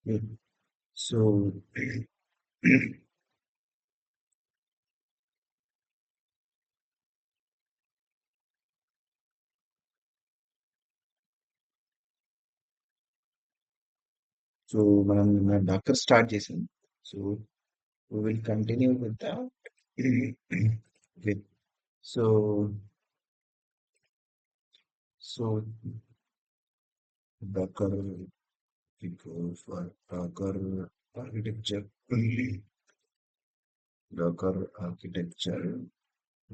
Okay. So, so మనం Dakar start చేసాం. So we will continue with that. Okay. So, so Docker, we go for Docker architecture. Docker architecture.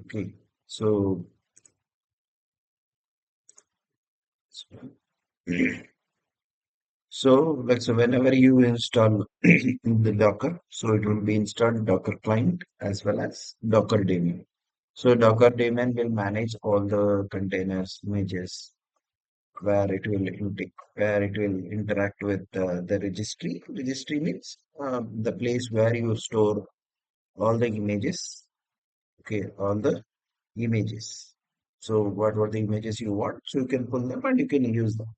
Okay. So, so so whenever you install the Docker, so it will be installed Docker client as well as Docker daemon. So Docker daemon will manage all the containers, images, where it will interact with the registry. Registry means the place where you store all the images. Okay, all the images. So what were the images you want? So you can pull them and you can use them.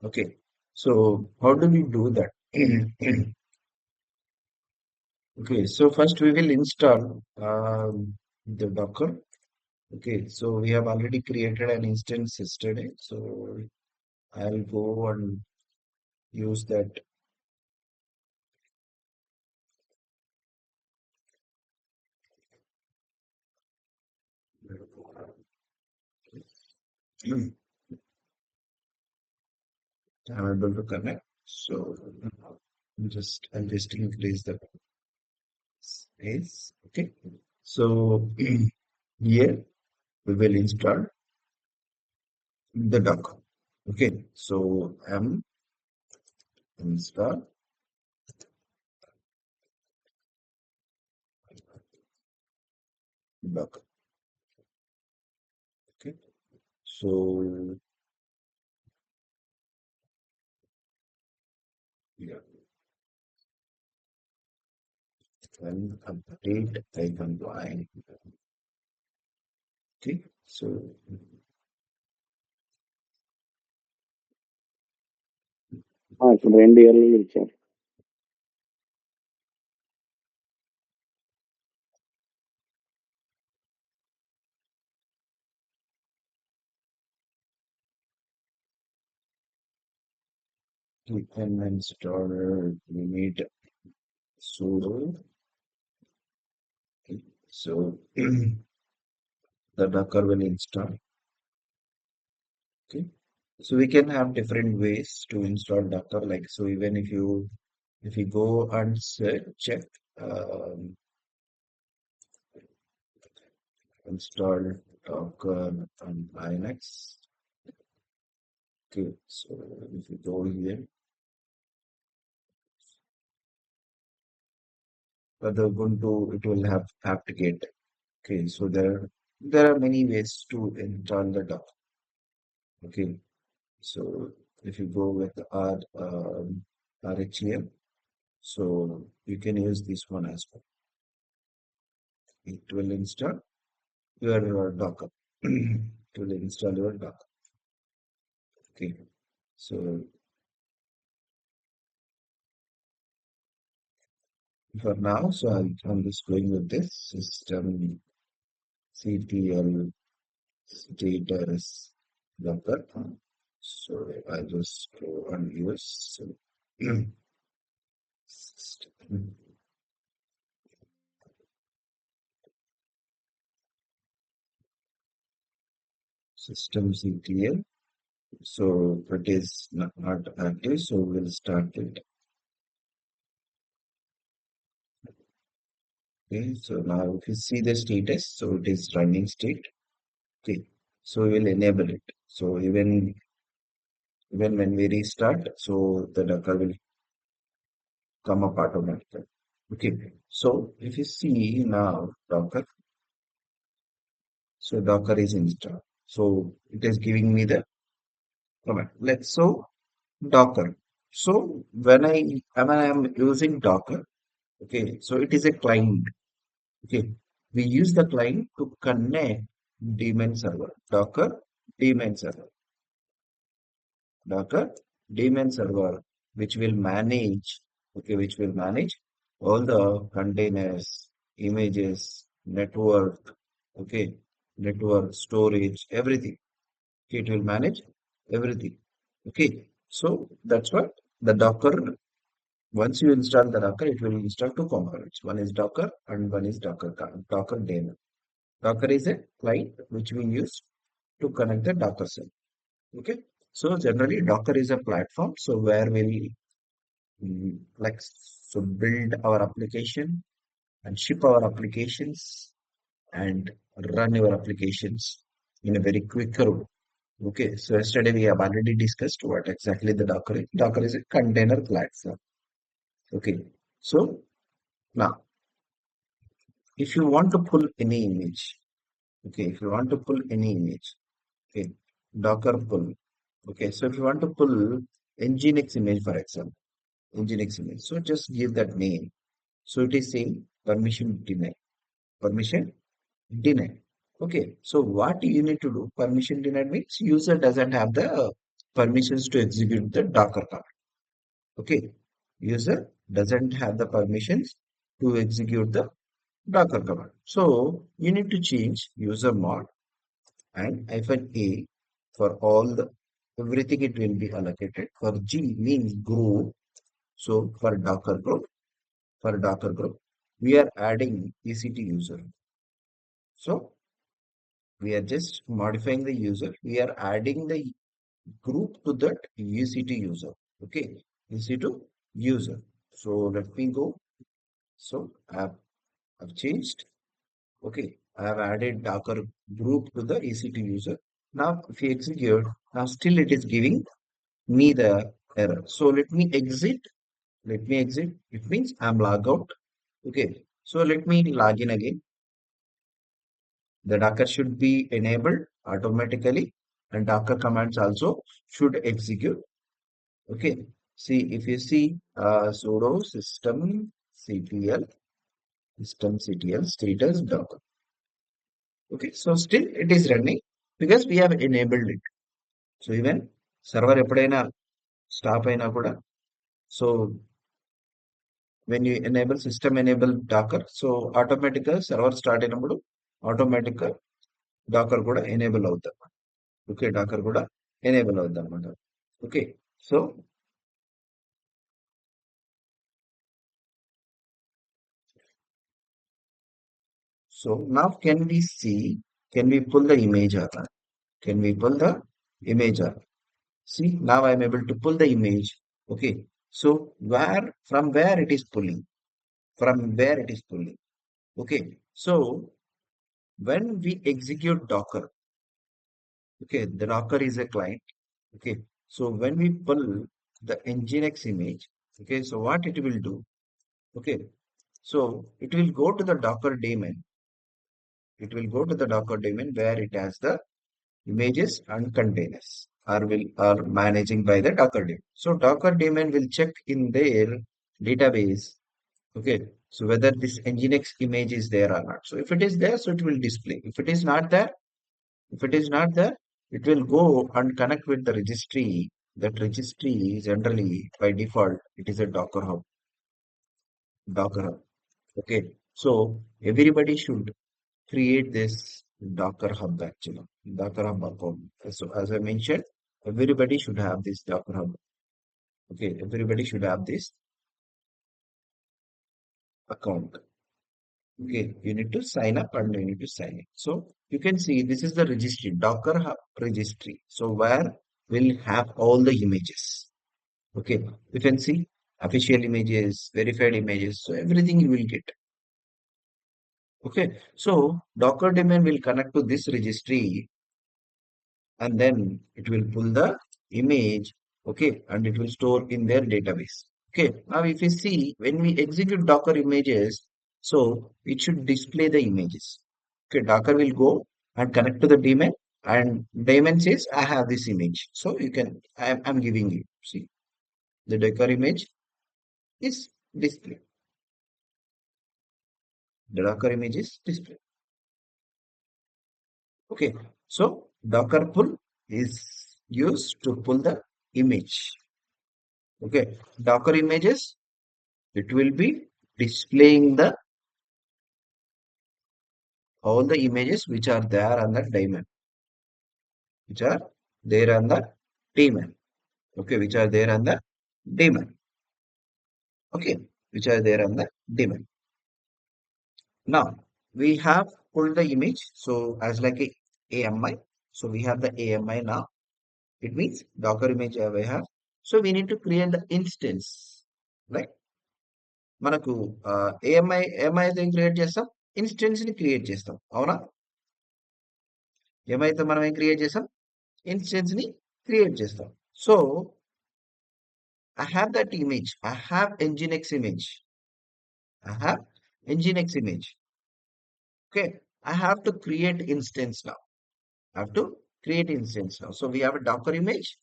Okay. So how do we do that? Okay. So first we will install the Docker. Okay. So we have already created an instance yesterday. So I'll go and use that. I'm able to connect. So I'll just increase the space. Okay. So here we will install the Docker. Okay. So install Docker. Okay. So yeah, and update icon line. Okay. So ఇప్పుడు 2 ఇయర్లు ఇచ్చారు. we can install we need sudo. Okay. So the Docker will install. Okay. So we can have different ways to install Docker. Like so, even if you go and search, check um, install Docker on Linux. Okay, so if you go here, but the Ubuntu it will have apt-get. Okay, so there are many ways to install the Docker. Okay, so if you go with R RHEL, so you can use this one as well. It will install your Docker. It will install your Docker. Okay, so for now, so I'm just going with this system CTL status Docker. So I just go and use system, system CTL. So it is not active, so we'll start it. Okay, so now if you see the status, so it is running state. Okay, so we will enable it. So even when we restart, so the Docker will come up automatically. Okay, so if you see now Docker, so Docker is installed. So it is giving me the command. Let's so Docker. So when I am using Docker, okay, so it is a client. Okay, we use the client to connect daemon server. Docker daemon server. Docker daemon server. which will manage, okay, which will manage all the containers, images, network, okay, network, storage, everything. Okay, it will manage everything. Okay, so that's what the Docker, once you install the Docker, it will install two components. One is Docker and one is Docker daemon. Docker is a client which we use to connect the Docker server. Okay. So generally Docker is a platform. So where we like so build our application and ship our applications and run your applications in a very quick route. Okay. So yesterday we have already discussed what exactly the Docker is. Docker is a container platform. Okay. So now if you want to pull any image, okay, if you want to pull any image, okay, Docker pull. Okay, so if you want to pull Nginx image, for example, Nginx image, so just give that name. So it is saying permission denied. Permission denied. Okay, so what you need to do? Permission denied means user doesn't have the permissions to execute the Docker command. Okay, user doesn't have the permissions to execute the Docker command. So you need to change user mod and -a for all the everything it will be allocated. For G means group. So for Docker group, we are adding EC2 user. So we are just modifying the user. We are adding the group to that EC2 user. Okay, EC2 user. So let me go. So I've changed. Okay, I have added Docker group to the EC2 user. Now, if you execute, now still it is giving me the error. So let me exit. Let me exit. It means I'm log out. Okay. So let me log in again. The Docker should be enabled automatically and Docker commands also should execute. Okay. See, if you see sudo systemctl status Docker. Okay. So still it is running because we have enabled it. So even server ఎప్పుడైనా stop అయినా కూడా so when you enable system enable Docker, so automatic గా server start అయినప్పుడు automatic గా Dakar కూడా enable అవుతుంది. Okay, Dakar కూడా enable అవుతుంది అనమాట. Okay, so now can we pull the image or not? Can we pull the image or not? See, now I am able to pull the image. Okay, so from where it is pulling? From where it is pulling? Okay, so when we execute Docker, okay, the Docker is a client. Okay, so when we pull the Nginx image, okay, so what it will do? Okay, so it will go to the Docker daemon. It will go to the Docker daemon where it has the images and containers are managing by the Docker daemon. So Docker daemon will check in their database. Okay, so whether this Nginx image is there or not. So if it is there, so it will display. If it is not there, if it is not there, it will go and connect with the registry. That registry generally by default it is a Docker hub. Docker hub. Okay. So everybody should create this Docker hub actually. Docker hub account. So as I mentioned, everybody should have this Docker hub. Okay, everybody should have this account. Okay, you need to sign up and you need to sign in. So you can see this is the registry, Docker Hub registry. So where we'll have all the images. Okay, you can see official images, verified images. So everything you will get. Okay, so Docker daemon will connect to this registry and then it will pull the image. Okay, and it will store in their database. Okay, now if you see when we execute Docker images, so it should display the images. Okay, Docker will go and connect to the daemon, and daemon says, I have this image. So you can, I'm giving you. See, the Docker image is displayed. The Docker image is displayed. Okay, so Docker pull is used to pull the image. Okay, Docker images, it will be displaying the all the images which are there on the daemon, which are there on the daemon. Okay, which are there on the daemon. Okay, which are there on the daemon. Now we have pulled the image. So as like a AMI. So we have the AMI now. It means Docker image we have. So we need to create the instance. Like మనకు ఏమై అయితే create చేస్తాం instance ని create చేస్తాం అవునా ఏమైతే మనం ఏం క్రియేట్ చేస్తాం ఇన్స్టెన్స్ ని క్రియేట్ చేస్తాం so I have that image. I have nginx image. I have nginx image. Okay, I have to create instance now. I have to create instance now. So we have a Docker image.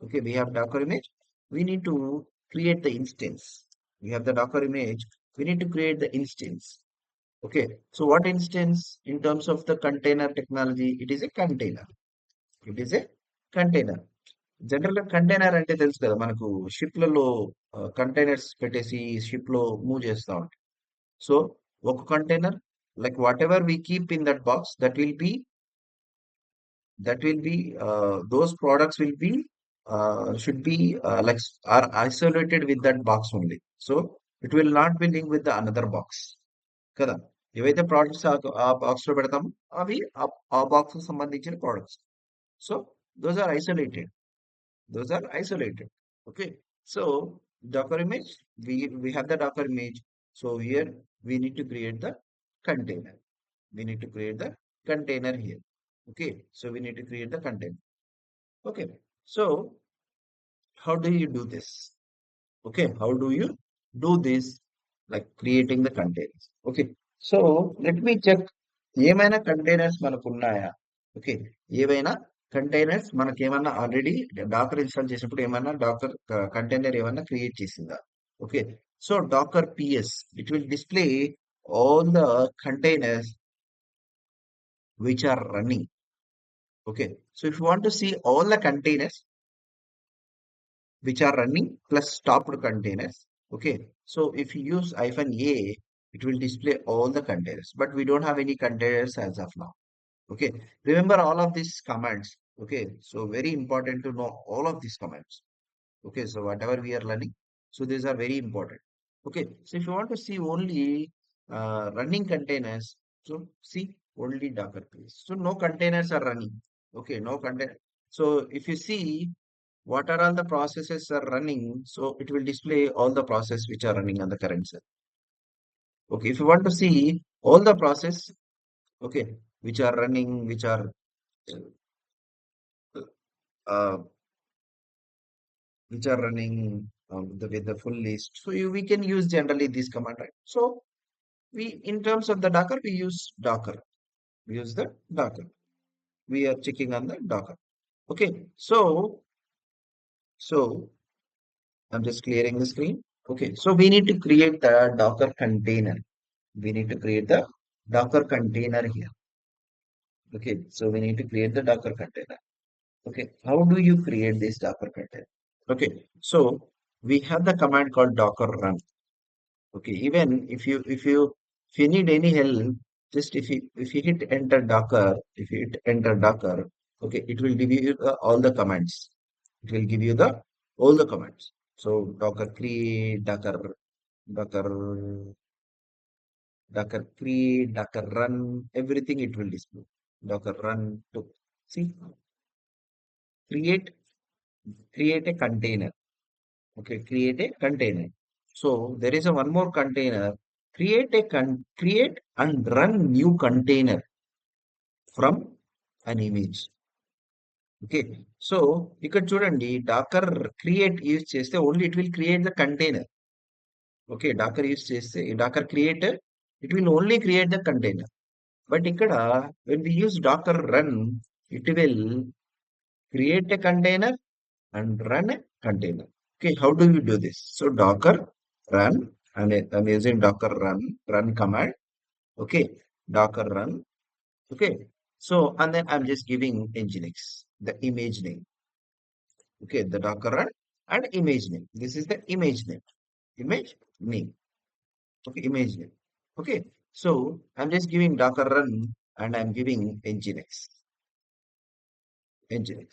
Okay, we have Docker image. We need to create the instance. We have the Docker image. We need to create the instance. Okay, so what instance in terms of the container technology? It is a container. It is a container. General గా container అంటే తెలుసు కదా మనకు షిప్లలో containers పెట్టేసి ship లో move చేస్తా ఉంటాం so ఒక container like whatever we keep in that box that will be those products will be should be are isolated with that box only so it will not be linked with the another box కదా ఏవైతే products ఆ box లో పెడతామో అవి ఆ box కి సంబంధించిన products so those are isolated those are isolated okay so Docker image we have the Docker image so here we need to create the container we need to create the container here okay so we need to create the container okay so how do you do this okay how do you do this like creating the containers okay so let me check ఏమైనా containers మనకు ఉన్నాయా okay ఏవైనా containers మనకి ఏమన్నా already Dakar install చేసినప్పుడు ఏమన్నా Dakar container ఏమన్నా create చేసిందా okay so Dakar PS it will display all the containers which are running okay so if you want to see all the containers which are running plus stopped containers. Okay, so if you use -a, it will display all the containers, but we don't have any containers as of now. Okay, remember all of these commands. Okay, so very important to know all of these commands. Okay, so whatever we are learning, so these are very important. Okay, so if you want to see only running containers, so see only Docker please. So no containers are running. Okay, no container. So if you see what are all the processes are running, so it will display all the process which are running on the current cell. Okay, if you want to see all the process, okay, which are running, uh, which are running with the full list. So we can use generally this command, right? So we, in terms of the Docker, we use Docker. We use the Docker. We are checking on the Docker. Okay, so I'm just clearing the screen. Okay, so we need to create the Docker container. We need to create the Docker container here. Okay, so we need to create the Docker container. Okay, how do you create this Docker container? Okay, so we have the command called Docker run. Okay, even if you need any help, just if you hit enter Docker, if you hit enter Docker, okay, it will give you all the commands. It will give you the all the commands. So Docker create, Docker Docker create, Docker run, everything it will display. Docker run to see create create a container. Okay, create a container. So there is a one more container. Create and run new container from an image. Okay. So ఇక్కడ చూడండి docker create use చేస్తే only it will create the container okay docker use చేస్తే docker create it will only create the container but ఇక్కడ when we use docker run it will create a container and run a container. Okay, how do you do this? So docker run, and I'm using docker run command. Okay, docker run. Okay, so and then I'm just giving nginx the image name. Okay, the docker run. and image name. This is the image name. Image name. Okay, image name. Okay, so I'm just giving Docker run and I'm giving Nginx. Nginx.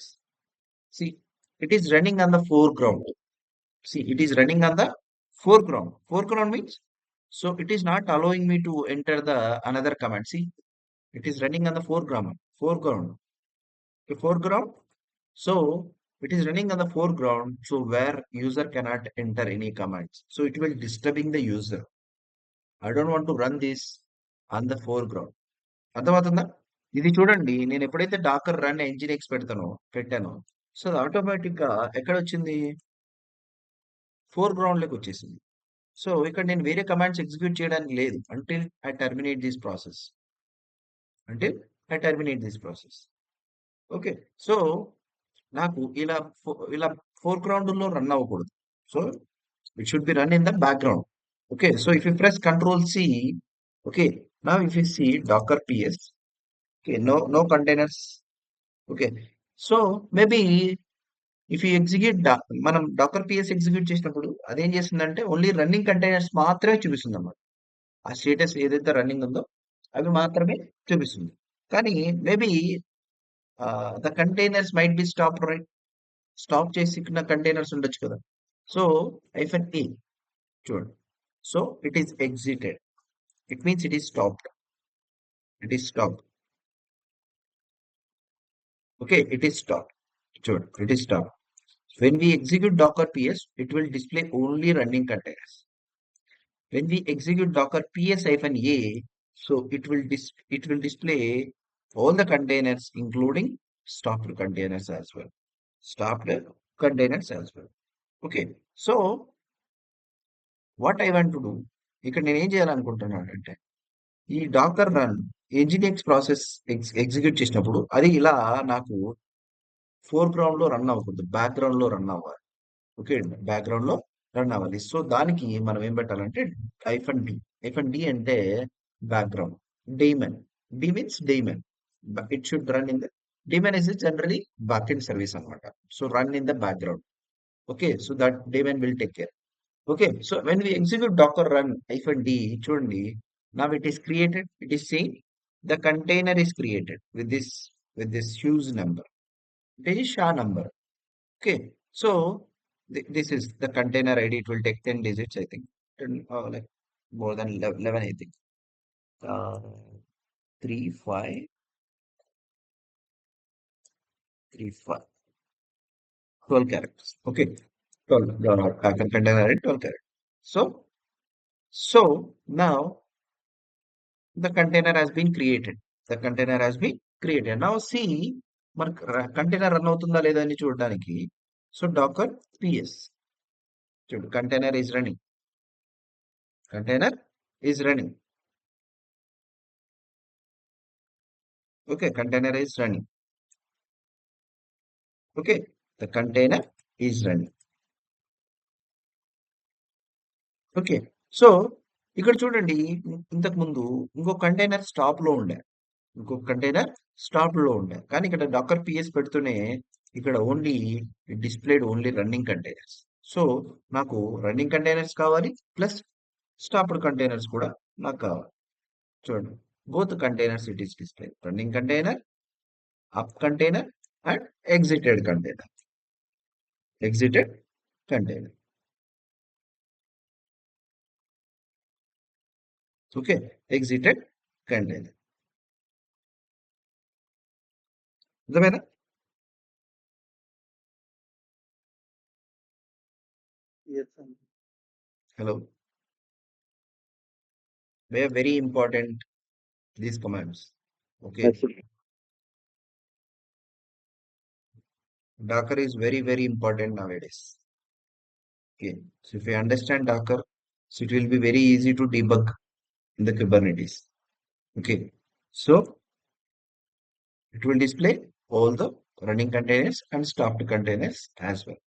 See, it is running on the foreground. See, it is running on the foreground. Foreground means, so it is not allowing me to enter the another command. See, it is running on the foreground. Foreground. Okay, foreground. So it is running on the foreground. So where user cannot enter any commands. So it will disturbing the user. I don't want to run this on the foreground. అర్థమవుతుందా? ఇది చూడండి నేను ఎప్పుడైతే Dakar run ఎన్జినిక్స్ పెట్టానో so అది automatic గా ఎక్కడ వచ్చింది ఫోర్ గ్రౌండ్ లోకి వచ్చేసింది. సో ఇక్కడ నేను వేరే కమాండ్స్ ఎగ్జిక్యూట్ చేయడానికి లేదు until I terminate this process. Until I terminate this process. Okay. So నాకు ఇలా ఫోర్ గ్రౌండ్ లో రన్ అవ్వకూడదు. So it should be run in the background. Okay, so if you press Control C, okay, now if you see Docker PS, okay, no containers, okay, so maybe if you execute మనం Dakar PS execute చేసినప్పుడు అదేం చేస్తుందంటే only running containers మాత్రమే చూపిస్తుంది అన్నమాట. ఆ status ఏదైతే running ఉందో అవి మాత్రమే చూపిస్తుంది. కానీ maybe the containers might be stop, right? Stop చేసిన కంటైనర్స్ ఉండొచ్చు కదా. సో -e చూడండి. So it is exited. It means it is stopped. It is stopped. Okay, it is stopped. Sure, it is stopped. When we execute Docker PS, it will display only running containers. When we execute Docker PS-A, so it will display all the containers, including stopped containers as well. Stopped containers as well. Okay, so what I want to do, ఇక్కడ నేను ఏం చేయాలనుకుంటున్నానంటే ఈ Dakar run ఎన్జినిక్స్ process execute చేసినప్పుడు అది ఇలా నాకు ఫోర్‌గ్రౌండ్‌లో run అవ్వకూడదు. బ్యాక్‌గ్రౌండ్‌లో రన్ అవ్వాలి. ఓకే. బ్యాక్‌గ్రౌండ్‌లో రన్ అవ్వాలి. సో, దానికి మనం ఏం పెట్టాలంటే -d. -d అంటే background. Daemon. D means daemon. It should run in the daemon is generally backend service అన్నమాట. So, run in the background. Okay. So, that daemon will take care. Okay, so when we execute docker run -d, చూడండి, now it is created. It is saying the container is created with this huge number. It is SHA number. Okay, so this is the container ID. It will take 10 digits, I think. 10, like more than 11, I think. 3, 5, 3, 5, 12 characters. Okay, 12. Container ID 12 characters. So now the container has been created. The container has been created. Now see, మన container run అవుతుందా లేదా అని చూడడానికి so Dakar PS చూడు, container is running. Container is running. Okay, container is running. Okay, the container is running. Okay, so ఇక్కడ చూడండి, ఇంతకు ముందు ఇంకో కంటైనర్ స్టాప్ లో ఉండే, ఇంకొక కంటైనర్ స్టాప్ లో ఉండే, కానీ ఇక్కడ డాకర్ పిఎస్ పెడుతూనే ఇక్కడ only displayed only running containers. So నాకు రన్నింగ్ కంటైనర్స్ కావాలి ప్లస్ స్టాప్డ్ కంటైనర్స్ కూడా నాకు కావాలి. చూడండి, both containers it is display running container, up container and exited container. Exited container. Okay, exited container. అర్థమైనా? Yes, sir. Hello, they are very important, these commands. Okay, Absolutely. Docker is very important nowadays. Okay, so if you understand Docker, so it will be very easy to debug in the Kubernetes. Okay, so it will display all the running containers and stopped containers as well.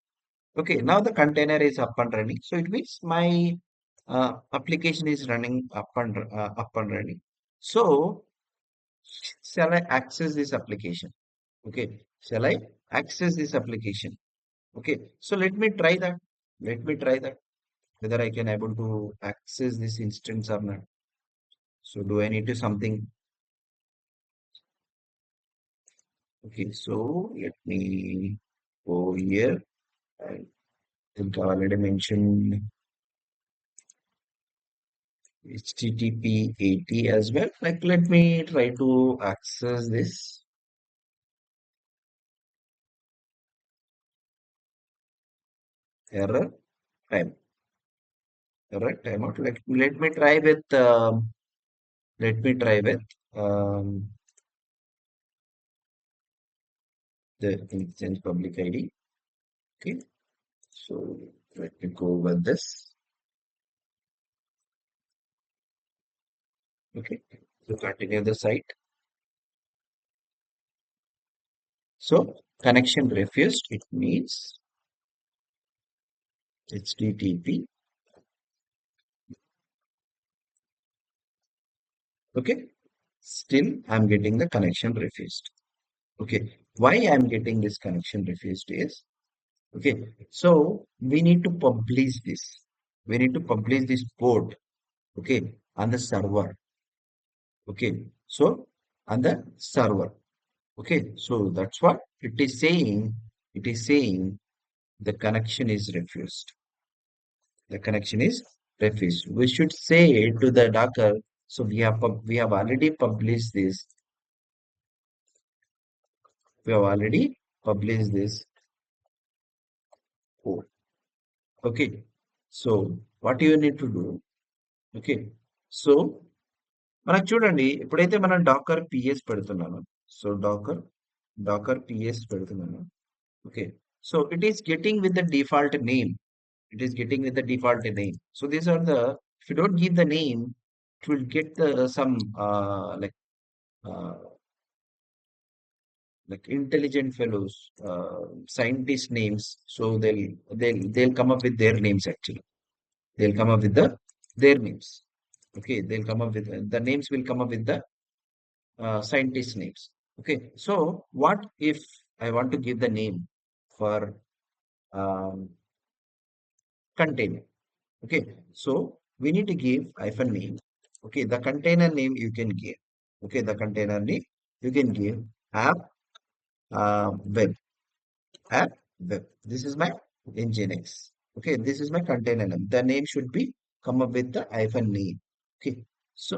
Okay, now the container is up and running, so it means my application is running up and running. So shall I access this application? Okay, shall I access this application? Okay, so let me try that. Let me try that whether I can able to access this instance or not. So do I need to something? Okay, so let me go here. I think I already mentioned HTTP 80 as well. Like, let me try to access this error time. Error timeout. Let me try with let me try with um, the instance public ID. Okay, so let me go with this. Okay, so continue the site. So connection refused. It means HTTP. Okay, still I'm getting the connection refused. Okay, why I'm getting this connection refused is okay. So we need to publish this. We need to publish this port. Okay, on the server. Okay, so on the server. Okay, so that's what it is saying. It is saying the connection is refused. The connection is refused. We should say to the Docker. So we have already published this. We have already published this code. Okay. So what you need to do? Okay. So మనకు చూడండి ఎప్పుడైతే మనం Dakar PS పెడుతున్నాను so Dakar PS పెడుతున్నాను okay so it is getting with the default name it is getting with the default name. So these are the, if you don't give the name, it will get the some uh, like intelligent fellows, scientist names. So they'll come up with their names actually. They'll come up with their names. Okay, they'll come up with the names will come up with the scientist names. Okay, so what if I want to give the name for um, container? Okay, so we need to give hyphen name. Okay, the container name you can give. Okay, the container name you can give app web app web. This is my Nginx. Okay, this is my container name. The name should be come up with the hyphen name. Okay, so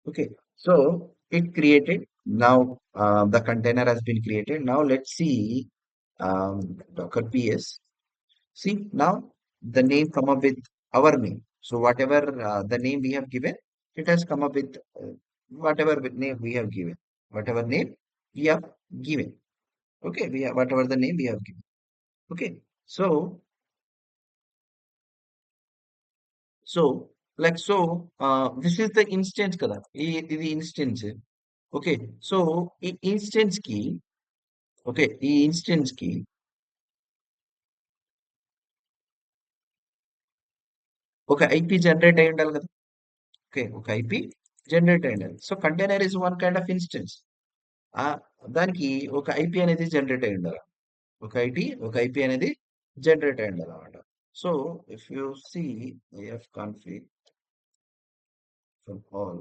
okay, so it created now the container has been created. Now let's see Docker PS. See, now the name come up with our name. So whatever the name we have given, it has come up with name we have given. Whatever name we have given. Okay, we have whatever the name we have given. Okay, so this is the instance kada. The instance. Okay, so instance key. Okay, ఈ instance key ఒక IP generate అయి ఉండాలి కదా. Okay, ఒక IP generate అయి ఉండాలి. So container is one kind of instance. ఆ దానికి ఒక ఐపీ అనేది జనరేట్ అయి ఉండాలి. ఒక ఐపీ అనేది జనరేట్ అయి ఉండాలన్నమాట. So if you see ifconfig from all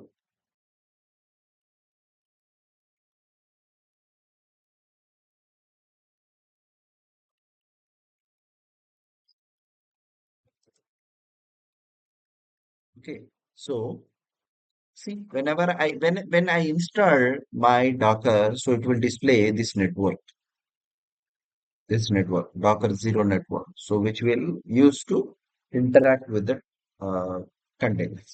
okay so see whenever I when I install my Docker, so it will display this network Docker zero network, so which will use to interact with the uh, containers.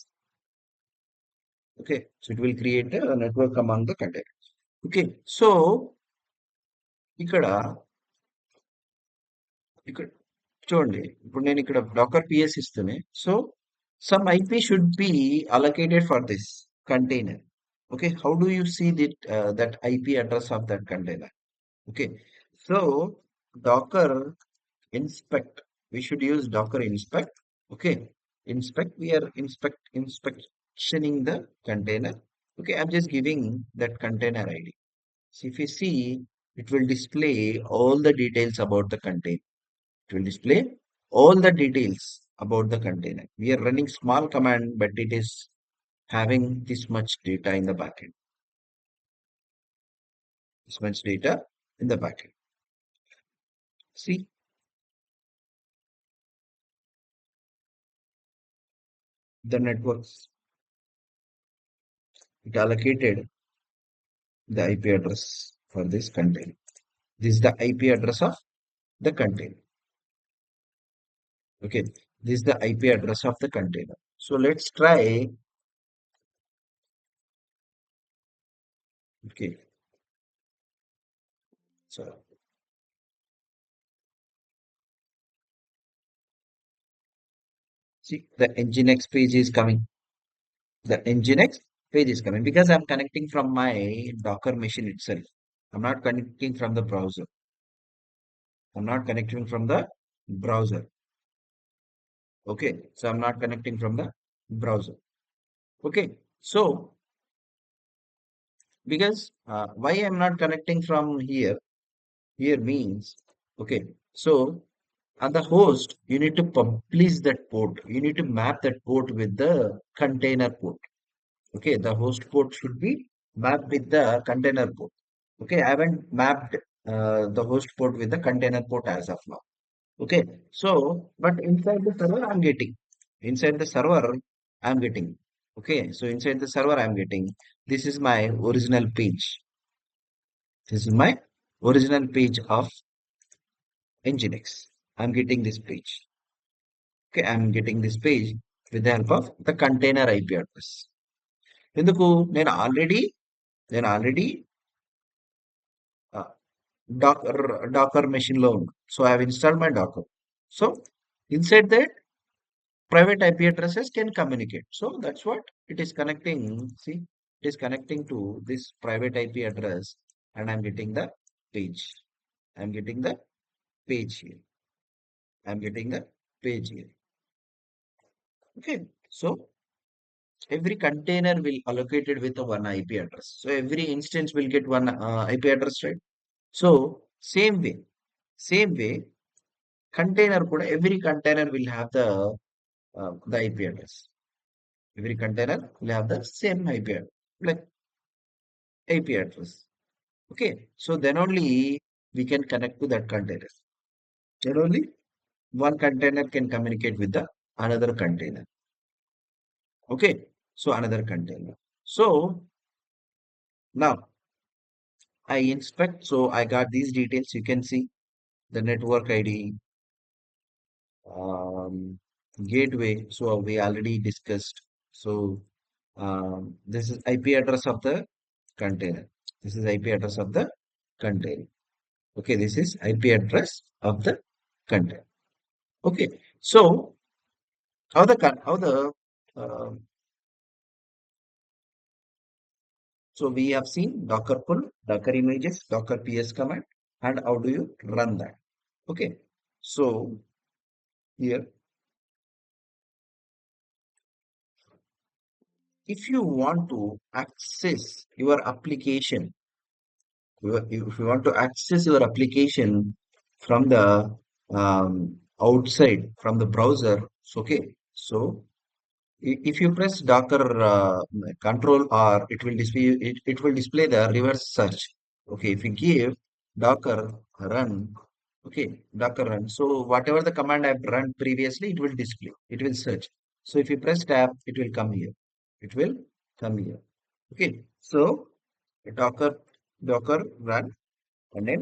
Okay, so it will create a network among the containers. Okay, so ఇక్కడ ఇక్కడ చూడండి ఇప్పుడు నేను ఇక్కడ Dakar PS ఇస్తూనే so some IP should be allocated for this container. Okay, how do you see that that IP address of that container? Okay, so Docker inspect. We should use Docker inspect. Okay. Inspect. We are inspectioning the container. Okay. I'm just giving that container ID. So if you see, it will display all the details about the container. It will display all the details about the container. We are running small command, but it is having this much data in the backend. This much data in the backend. See, the networks, it allocated the IP address for this container. This is the IP address of the container. Okay, this is the IP address of the container. So let's try. Okay, so see the Nginx page is coming. The Nginx page is coming because I'm connecting from my Docker machine itself. I'm not connecting from the browser. I'm not connecting from the browser. Okay, so I'm not connecting from the browser. Okay, so because why I'm not connecting from here? Here means okay. So on the host, you need to publish that port. You need to map that port with the container port. Okay, the host port should be mapped with the container port. Okay, I haven't mapped the host port with the container port as of now. Okay, so but inside the server, I'm getting inside the server, I'm getting. Okay, so inside the server, I'm getting. This is my original page. This is my original page of Nginx. I'm getting this page. Okay, I'm getting this page with the help of the container IP address. ఎందుకు నేను already Dakar machine లో ఉంది. So I have installed my docker. So inside that private IP addresses can communicate. So that's what it is connecting. See, it is connecting to this private IP address, and I'm getting the page. I'm getting the page here. I'm getting the page here. Okay. So every container will allocated with a one IP address. So every instance will get one IP address, right? So same way, container kuda every container will have the IP address. Every container will have the same IP address, like IP address. Okay, so then only we can connect to that container. Then only one container can communicate with the another container. Okay, so another container. So now I inspect. So I got these details. You can see the network ID, um, gateway. So we already discussed. So this is IP address of the container. This is IP address of the container. Okay, this is IP address of the container. Okay, so how the uh, so we have seen Docker pull, Docker images, Docker PS command, and how do you run that? Okay, so here, if you want to access your application, if you want to access your application from the outside, from the browser, so okay, so if you press Docker control R, it will display the reverse search. Okay, if you give Docker run, okay, Docker run. So whatever the command I've run previously, it will display. It will search. So if you press tab, it will come here. It will come here. Okay. So Docker run and then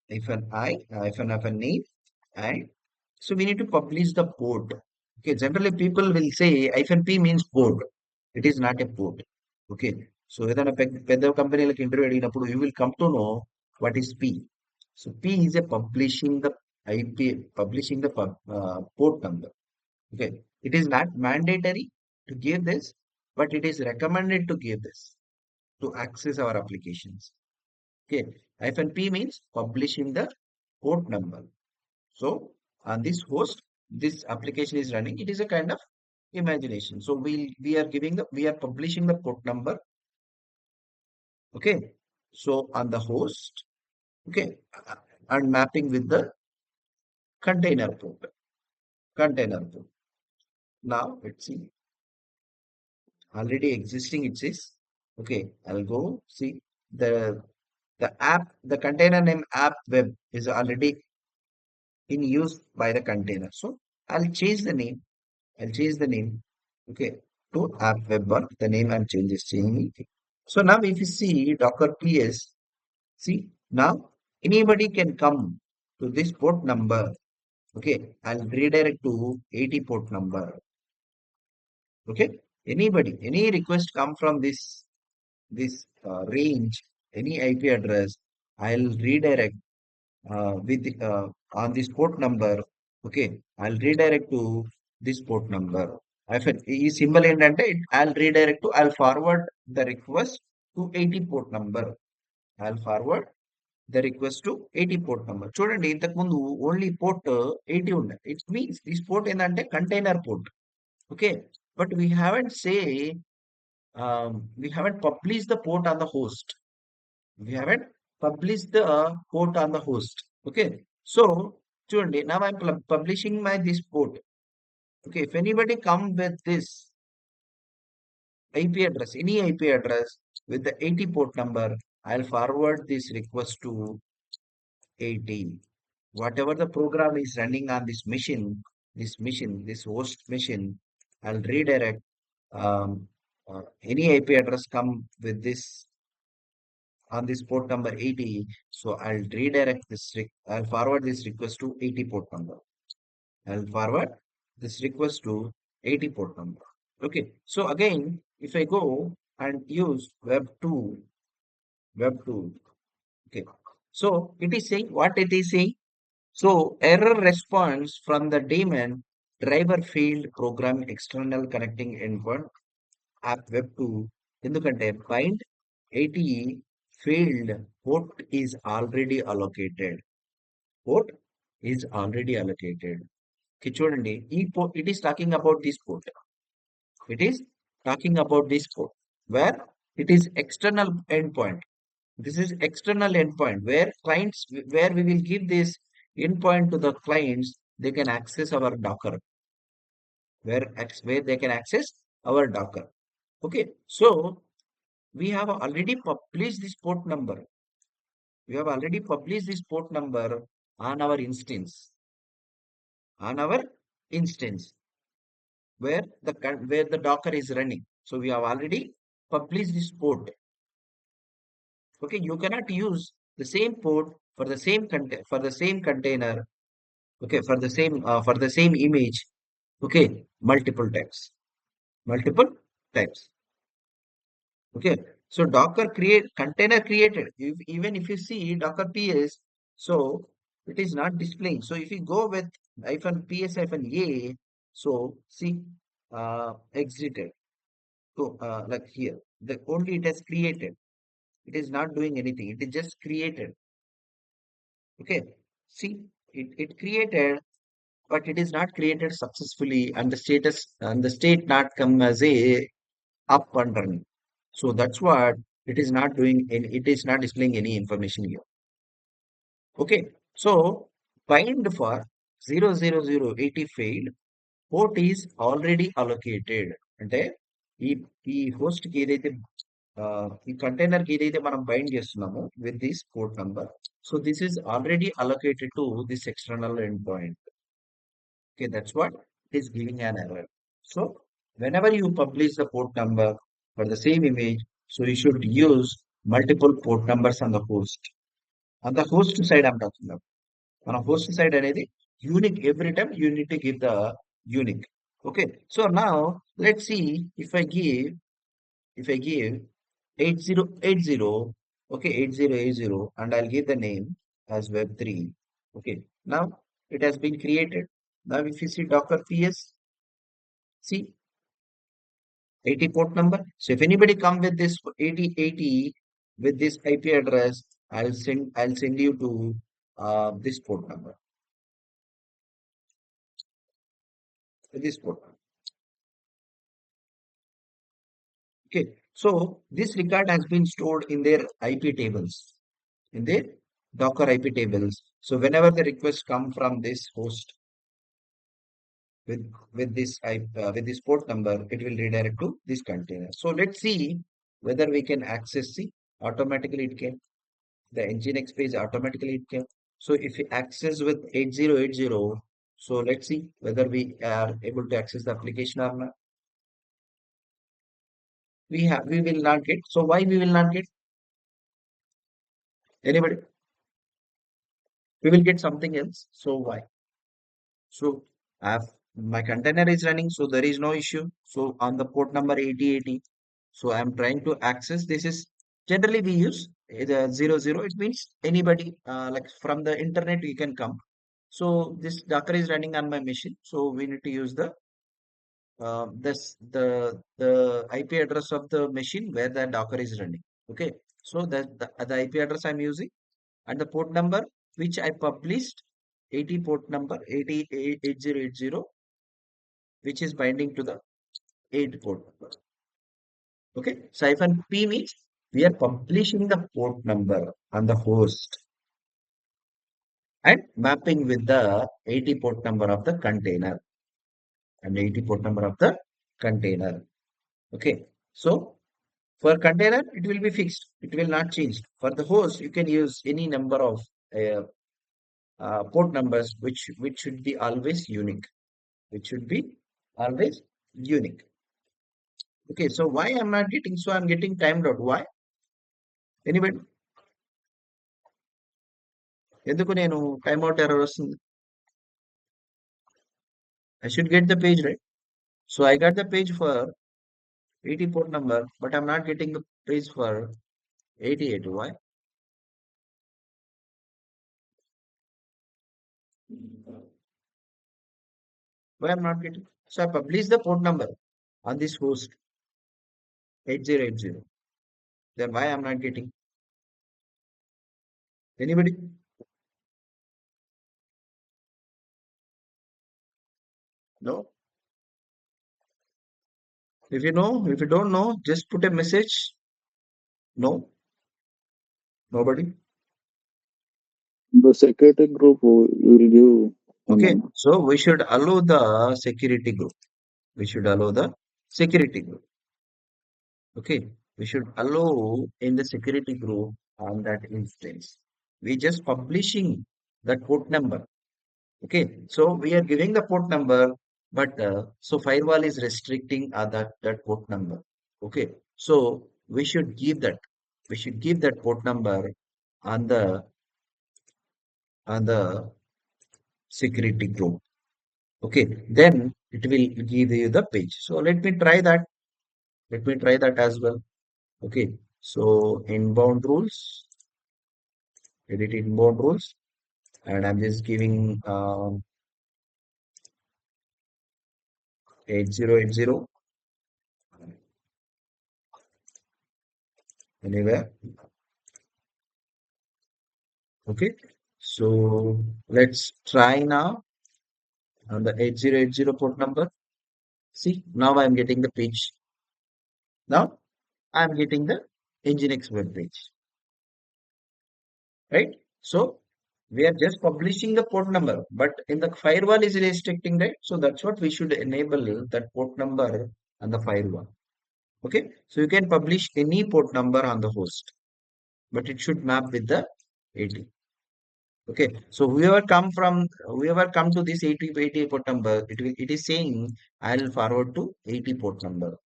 hyphen name, and so we need to publish the port. Okay, generally people will say hyphen P means port. It is not a port. Okay, so ఏదైనా పెద్ద కంపెనీలకు interview అడిగినప్పుడు you will come to know what is P. So P is a publishing the port number. Okay, it is not mandatory to give this, but it is recommended to give this to access our applications. Okay, hyphen P means publishing the port number. So on this host, this application is running. It is a kind of imagination. So we are publishing the port number. Okay. So on the host, okay, and mapping with the container port. Container port. Now let's see. Already existing it says. Okay, I'll go see the the container name app web is already in use by the container. So I'll change the name. I'll change the name. Okay, to app web one. The name I'm changing. So now if you see Docker PS, see now anybody can come to this port number. Okay, I'll redirect to 80 port number. Okay, any request come from this range, any IP address, I'll redirect with on this port number. Okay, I'll redirect to this port number. ఈ symbol ఏంటంటే I'll redirect to I'll forward the request to 80 port number. I'll forward the request to 80 port number. చూడండి ఇంతకు ముందు only port 80 ఉండే. It means this port ఏంటంటే container port. Okay, but we haven't published the port on the host. We haven't published the port on the host. Okay, so చూడండి now I'm publishing my this port. Okay, if anybody come with this IP address, any IP address with the 80 port number, I'll forward this request to 80. Whatever the program is running on this host machine, I'll redirect um, any IP address come with this on this port number 80. So I'll forward this request to 80 port number. I'll forward this request to 80 port number. Okay. So again, if I go and use web2, okay. So it is saying what it is saying. So error response from the daemon driver field program external connecting endpoint app web2 ఎందుకంటే bind 80 field port is already allocated. Port is already allocated. Okay, చూడండి ఈ port it is talking about this port. It is talking about this port where it is external endpoint. This is external endpoint where clients where we will give this endpoint to the clients. They can access our Docker where they can access our Docker. Okay, so we have already published this port number. We have already published this port number on our instance, on our instance where the Docker is running. So we have already published this port. Okay, you cannot use the same port for the same for the same container. Okay, for the same image. Okay, multiple types. Okay, so Docker create container created. Even if you see Docker PS, so it is not displaying. So if you go with -ps -a, so see exited. So like here, the only it has created. It is not doing anything. It is just created. Okay, see it created, but it is not created successfully, and the status and the state not come as a up and running. So that's what it is not doing, and it is not displaying any information here. Okay, so bind for 00080 failed, port is already allocated. అంటే ఈ ఈ host కి ఏదైతే ఈ container కి ఏదైతే మనం bind చేస్తున్నామో with this port number, so this is already allocated to this external endpoint. Okay, that's what it is giving an error. So whenever you publish the port number for the same image, so you should use multiple port numbers on the host. On the host side, I'm talking about. On a host side, anything unique every time you need to give the unique. Okay. So now let's see if I give 8080, okay, 8080, and I'll give the name as web3. Okay. Now it has been created. Now if you see Docker PS, see 80 port number. So if anybody come with this 8080 with this IP address, I'll send you to this port number, this port number. Okay, so this record has been stored in their IP tables, in their Docker IP tables. So whenever the requests come from this host with with this port number, it will redirect to this container. So let's see whether we can access. See, automatically it can. The Nginx page automatically it can. So if we access with 8080, so let's see whether we are able to access the application or not. We will not get. So why we will not get? Anybody? We will get something else. So why? So I have my container is running, so there is no issue. So on the port number 8080, so I'm trying to access. This is generally we use the 00. It means anybody like from the internet you can come. So this Docker is running on my machine. So we need to use the IP address of the machine where the Docker is running. Okay. So the IP address I'm using and the port number which I published 80 port number 808080, which is binding to the 8 port number. Okay, so hyphen P means we are publishing the port number on the host and mapping with the 80 port number of the container and 80 port number of the container. Okay, so for container it will be fixed, it will not change. For the host, you can use any number of uh, port numbers which should be always unique. It should be always unique. Okay, so why I'm not getting? So I'm getting timed out. Why? Anybody? ఎందుకు నేను time out error వస్తుంది? I should get the page, right? So I got the page for 80 port number, but I'm not getting the page for 88. Why? Why I'm not getting? So I publish the port number on this host 8080. Then why I'm not getting? Anybody? No? If you know, if you don't know, just put a message. No? Nobody? The security group will give Okay, an so we should allow the security group. We should allow the security group. Okay, we should allow in the security group on that instance. We just publishing that port number. Okay, so we are giving the port number, but so firewall is restricting that port number. Okay, so we should give that. We should give that port number on the security group. Okay, then it will give you the page. So let me try that. Let me try that as well. Okay, so inbound rules, edit inbound rules, and I'm just giving 8080 anywhere. Okay, so let's try now on the 8080 port number. See, now I'm getting the page. Now I'm getting the Nginx web page, right? So we are just publishing the port number, but in the firewall is restricting, right? So that's what we should enable that port number on the firewall. Okay, so you can publish any port number on the host, but it should map with the 80. Okay, so whoever come to this 80 port number, it is saying I'll forward to 80 port number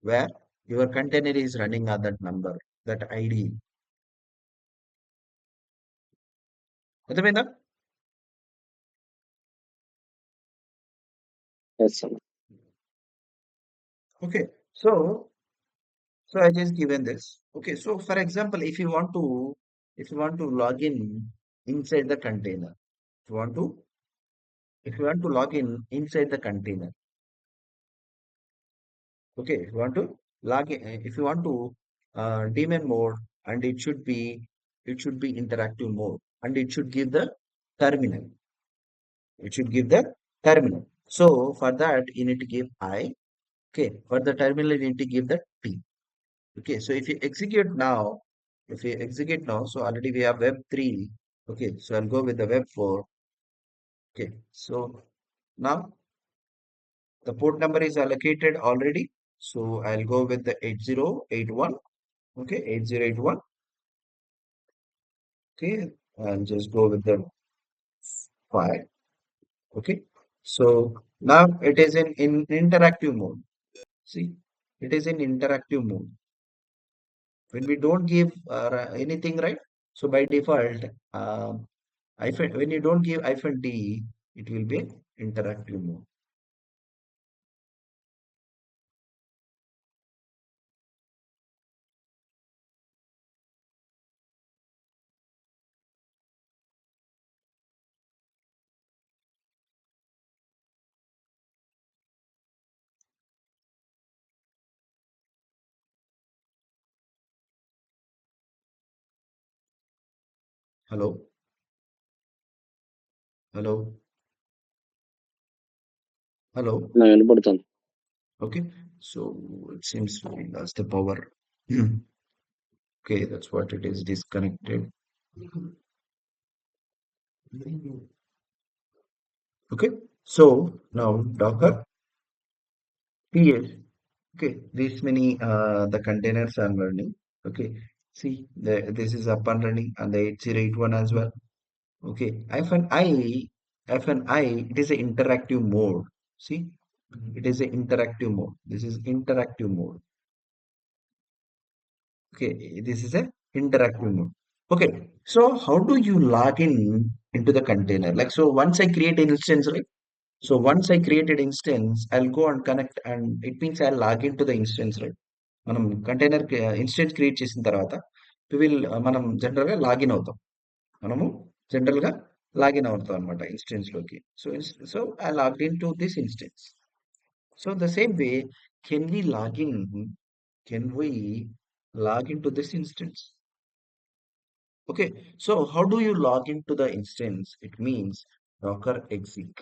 where your container is running on that number, that ID. అర్థమైందా? yes, sir. Okay, so I just given this. Okay, so for example, if you want to log in inside the container, if you want to if you want to log in inside the container, okay, if you want to log in, if you want to daemon mode, and it should be it should be interactive mode, and it should give the terminal. It should give the terminal. So for that, you need to give I. Okay. For the terminal, you need to give the T. Okay. So if you execute now, so already we have web 3. Okay. So I'll go with the web 4. Okay. So now the port number is allocated already. So I'll go with the 8081. Okay. 8081. Okay. And just go with the 5. Okay. So now it is in interactive mode. See, it is in interactive mode. When we don't give anything, right? So by default, hyphen, when you don't give hyphen D, it will be interactive mode. Hello, hello, hello. వినపడుతుంది. Okay, so it seems we lost the power. Okay, that's what it is, disconnected. Okay, so now Docker PS. Okay, this many the containers I'm learning. Okay, see this is up and running and the 8081 as well. Okay, F and I, it is an interactive mode. See, it is an interactive mode. This is interactive mode. Okay, this is a interactive mode. Okay, so how do you log in into the container? Like, so once I create an instance, right? So once I created instance, I'll go and connect, and it means I'll log into the instance, right? మనం container instance create చేసిన తర్వాత మనం జనరల్గా login అవుతాం. మనము జనరల్గా login అవుతాం అనమాట ఇన్స్టెన్స్ లోకి. So I log in to this instance. So the same way, can we login can we log into this instance? Okay, so how do you log into the instance? It means docker exec.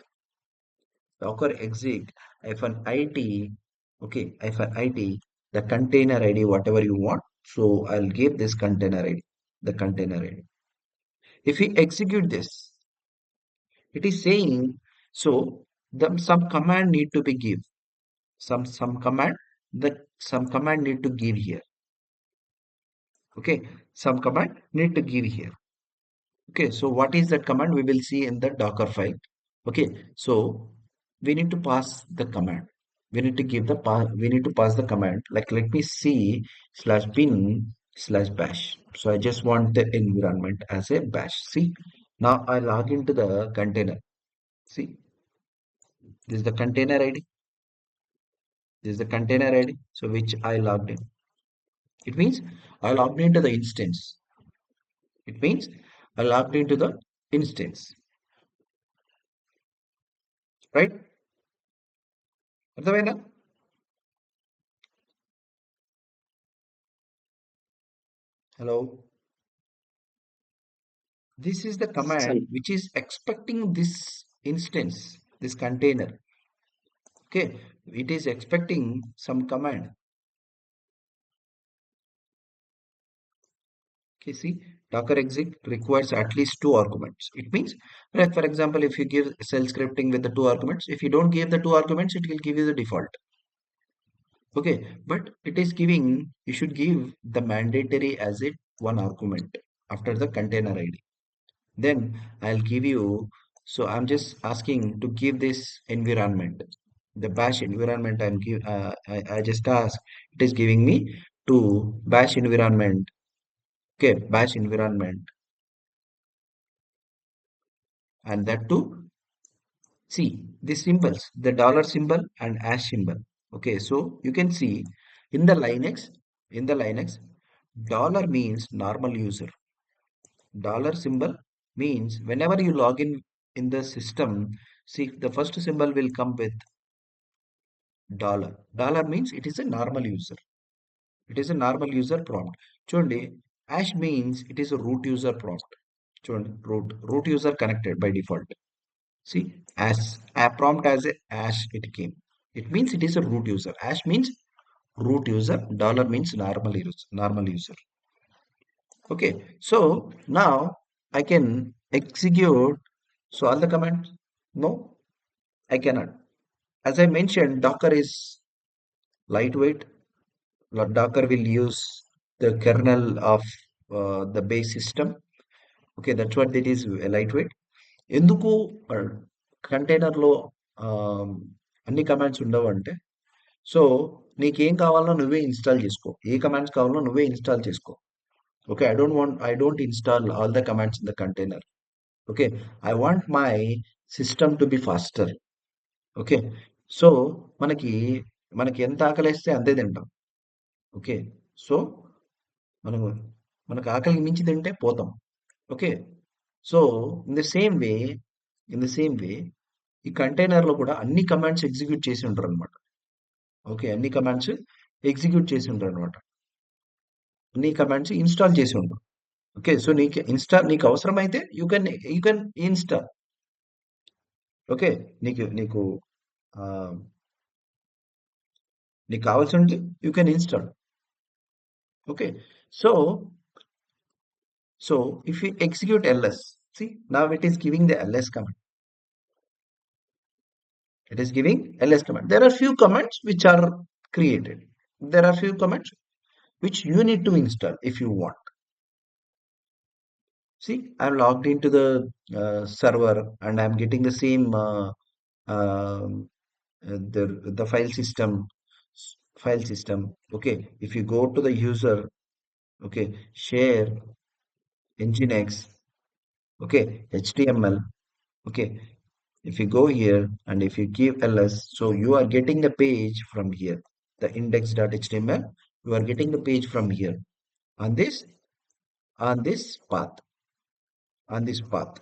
Docker exec -it, okay, -it, the container ID, whatever you want. So I'll give this container ID, the container ID. If we execute this, it is saying, so some command need to be give. Some command, that some command need to give here. Okay, some command need to give here. Okay, so what is that command? We will see in the Docker file. Okay, so we need to pass the command. We need to pass the command. Like, let me see /bin/bash. So I just want the environment as a bash. See, now I log into the container. See, this is the container ID. This is the container ID. So which I logged in. It means I logged into the instance. It means I logged into the instance, right? అర్థమైందా? Hello. This is the command which is expecting this instance, this container. Okay, it is expecting some command. Okay, see, Docker exec requires at least 2 arguments. It means, like for example, if you give shell scripting with the 2 arguments, if you don't give the 2 arguments, it will give you the default. Okay, but it is giving, you should give the mandatory as a 1 argument after the container ID. Then I'll give you, so I'm just asking to give this environment, the bash environment. I just ask, it is giving me to bash environment. Okay, bash environment, and that too, see the symbols, the dollar symbol and hash symbol. Okay, so you can see in the Linux, in the Linux, dollar means normal user. Dollar symbol means whenever you log in the system, see the first symbol will come with dollar. Dollar means it is a normal user. It is a normal user prompt. చూడండి, Ash means it is a root user prompt. చూడండి, root user connected by default. See, as a prompt as a ash it came. It means it is a root user. Ash means root user. Dollar means normal user. Normal user. Okay. So now I can execute. So all the commands. No, I cannot. As I mentioned, Docker is lightweight. Docker will use the kernel of the base system. Okay, that's what it is, lightweight. ఎందుకు కంటైనర్లో అన్ని commands ఉండవు అంటే, so నీకేం కావాలో నువ్వే install చేసుకో. ఏ commands కావాలో నువ్వే ఇన్స్టాల్ చేసుకో. Okay, I don't install all the commands in the container. Okay, I want my system to be faster. Okay, so మనకి మనకి ఎంత ఆకలిస్తే అంతే తింటాం. ఓకే, సో మనము మనకు ఆకలికి మించి తింటే పోతాం. Okay, so in the same way in the same వే ఈ కంటైనర్లో కూడా అన్ని కమాండ్స్ ఎగ్జిక్యూట్ చేసి ఉంటారు అనమాట. ఓకే, అన్ని కమాండ్స్ ఎగ్జిక్యూట్ చేసి ఉంటారు అనమాట. అన్ని కమాండ్స్ ఇన్స్టాల్ చేసి ఉంటారు. ఓకే, సో నీకు అవసరమైతే యూ కెన్ ఇన్స్టాల్. ఓకే, నీకు నీకు ఆ, నీకు కావాల్సి ఉంటే you can install. Okay, so if you execute ls, see, now it is giving the ls command. It is giving ls command. There are few commands which are created. There are few commands which you need to install if you want. See, I'm logged into the server and I'm getting the same um, the file system. Okay, if you go to the user, okay, share nginx, okay, html, okay, if you go here and if you give ls, so you are getting the page from here, the index.html, you are getting the page from here on this on this path on this path.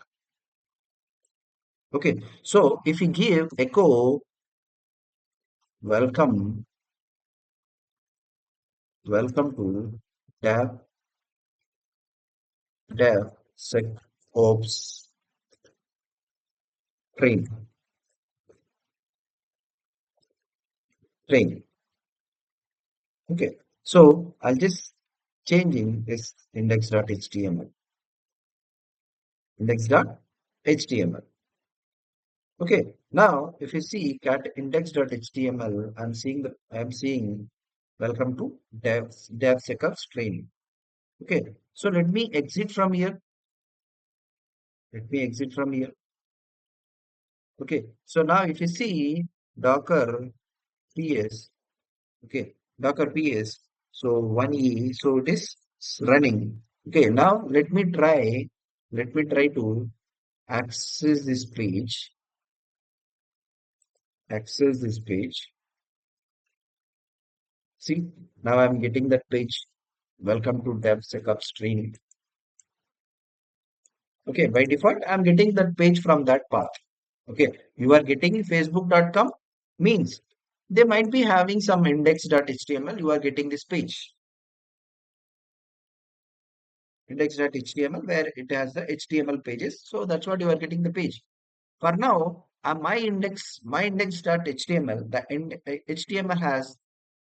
Okay, so if you give echo welcome to dev DevSecOps train train. Okay, so I'll just changing this index.html. Okay, now if you see cat index.html, I'm seeing welcome to DevSecOps training. Okay, so let me exit from here. Let me exit from here. Okay, so now if you see Docker PS, okay, Docker PS, so 1E, so it is running. Okay, now let me try to access this page, access this page. See, now I'm getting that page. Welcome to DevSecOps training. Okay, by default, I'm getting that page from that path. Okay, you are getting facebook.com means they might be having some index.html. You are getting this page, index.html, where it has the HTML pages. So that's what you are getting the page. For now, my index.html, the HTML has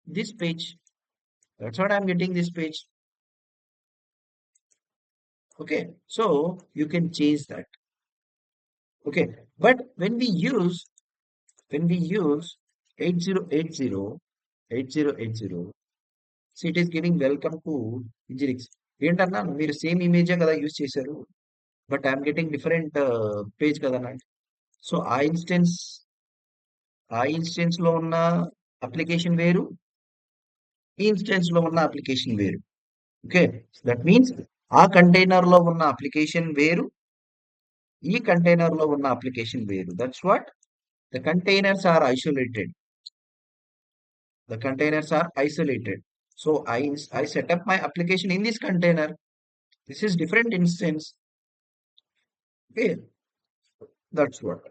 this page. That's what I'm getting this page. Okay, so you can change that. Okay, but when we use 8080, so it is giving welcome to Nginx. ఏంటన్నా మీరు same ఇమేజే కదా use చేశారు, but I'm getting different page కదన్నా. So ఆ instance లో ఉన్న application వేరు, ఈ ఇన్స్టెన్స్ లో ఉన్న అప్లికేషన్ వేరు. ఓకే, దట్ మీన్స్ ఆ కంటైనర్ లో ఉన్న అప్లికేషన్ వేరు, ఈ కంటైనర్ లో ఉన్న అప్లికేషన్ వేరు. That's what the containers are isolated. The containers are isolated. So I set up my application in this container. This is different instance. Okay, that's what.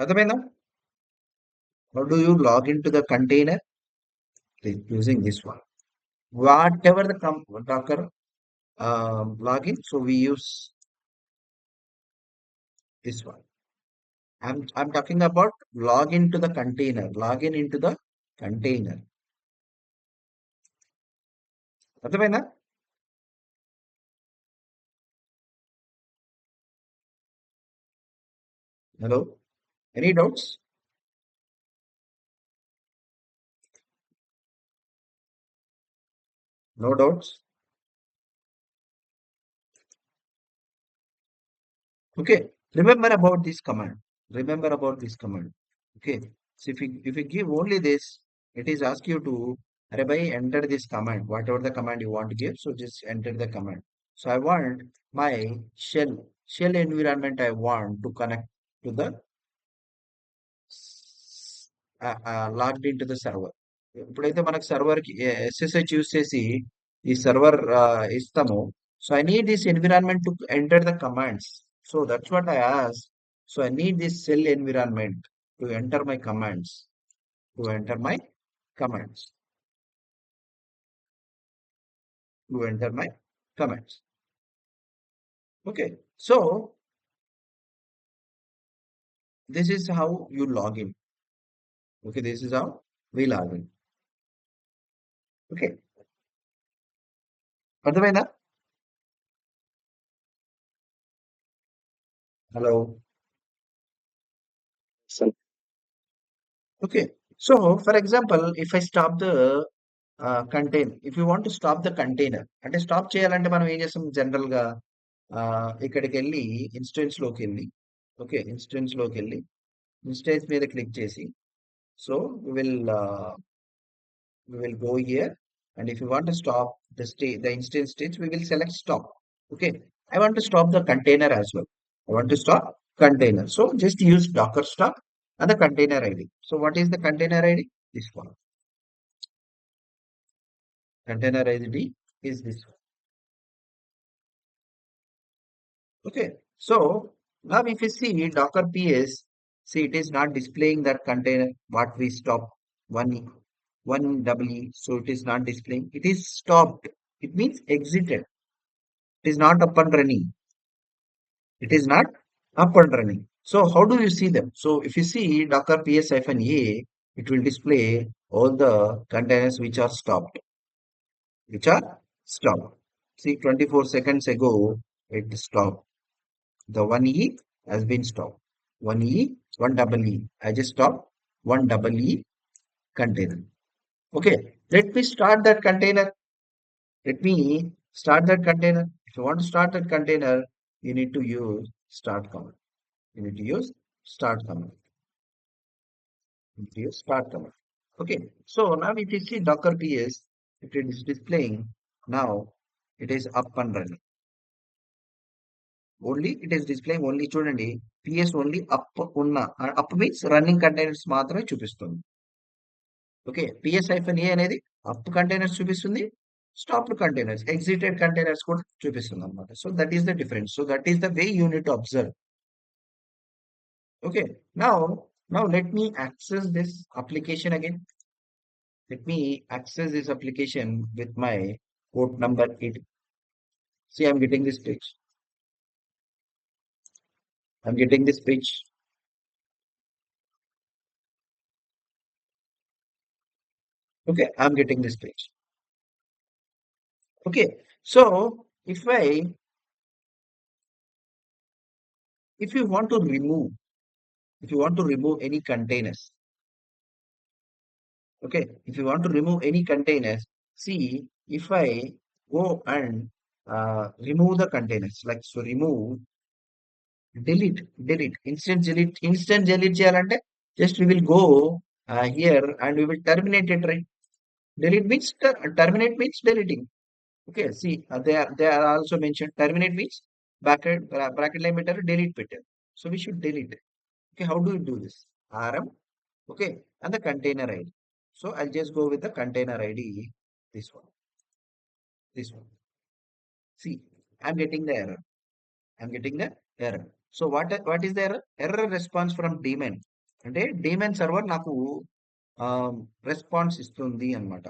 అర్థమైందా? How do you log into the container? Using this one. whatever the Docker login. So we use this one. I'm talking about login to the container. Login into the container. అర్థమైందా? Hello? Any doubts? No doubts? Okay. Remember about this command. Remember about this command. Okay. So if you give only this, it is ask you to enter this command, whatever the command you want to give. So just enter the command. So I want my shell environment. I want to connect to the logged in to the server. ఎప్పుడైతే మనకు server కి SSH use చేసి ఈ server ఇస్తామో, so I need this environment to enter the commands. So that's what I as. So I need this shell environment to enter my commands, to enter my commands, to enter my commands. Okay. So this is how you login. Okay, this is how we login. Okay, అర్థమైందా? Hello. So, Okay. So, for example, if I stop the if you want to stop the container, అంటే stop చేయాలంటే మనం ఏం చేస్తాం general గా, ఇక్కడికి వెళ్ళి instance లోకి వెళ్ళి, ఓకే, ఇన్స్టెన్స్ లోకి వెళ్ళి ఇన్స్టెన్స్ మీద క్లిక్ చేసి, so we will go here, and if you want to stop the instance stage, we will select stop. Okay, I want to stop the container as well. I want to stop container, so just use docker stop and the container id. So what is the container id? This one. Container id is this one. Okay, so now if you see docker ps, see it is not displaying that container what we stop. One double so it is not displaying, it is stopped, it means exited. It is not up and running. It is not up and running. So how do you see them? So if you see docker ps-a, it will display all the containers which are stopped. Which are stopped. See, 24 seconds ago it stopped. The 1e has been stopped. 1e, 1 double e. I just stopped 1 double e container. Okay, let me start that container. Let me start that container. If you want to start that container, you need to use start command. You need to use start command. You need to use start command. Okay. So now if you see Docker PS, it is displaying now it is up and running. Only it is displaying only చూడండి PS only up up means running containers మాత్రమే చూపిస్తుంది. Okay, PS-A అనేది up containers చూపిస్తుంది, stopped containers, exited containers కూడా చూపిస్తుంది అనమాట. So that is the difference. So that is the way unit to observe. Okay, now let me access this application again. Let me access this application with my port number 8. See, I'm getting this page. I'm getting this page. Okay, I'm getting this page. Okay, so if you want to remove, if you want to remove any containers, okay, if you want to remove any containers, see if I go and remove the containers, like so remove, delete, instant delete చేయాలంటే just we will go here and we will terminate it, right? Delete means terminate means deleting. Okay, see, they are also mentioned. Terminate means bracket line పెట్టారు, delete పెట్టారు. So we should delete. Okay, how do you do this? rm, okay, and the container id. So I'll just go with the container id, this one, this one. See, I'm getting the error. I'm getting the error. So what is the error? Error response from daemon. అంటే daemon server నాకు response ఇస్తుంది అన్నమాట.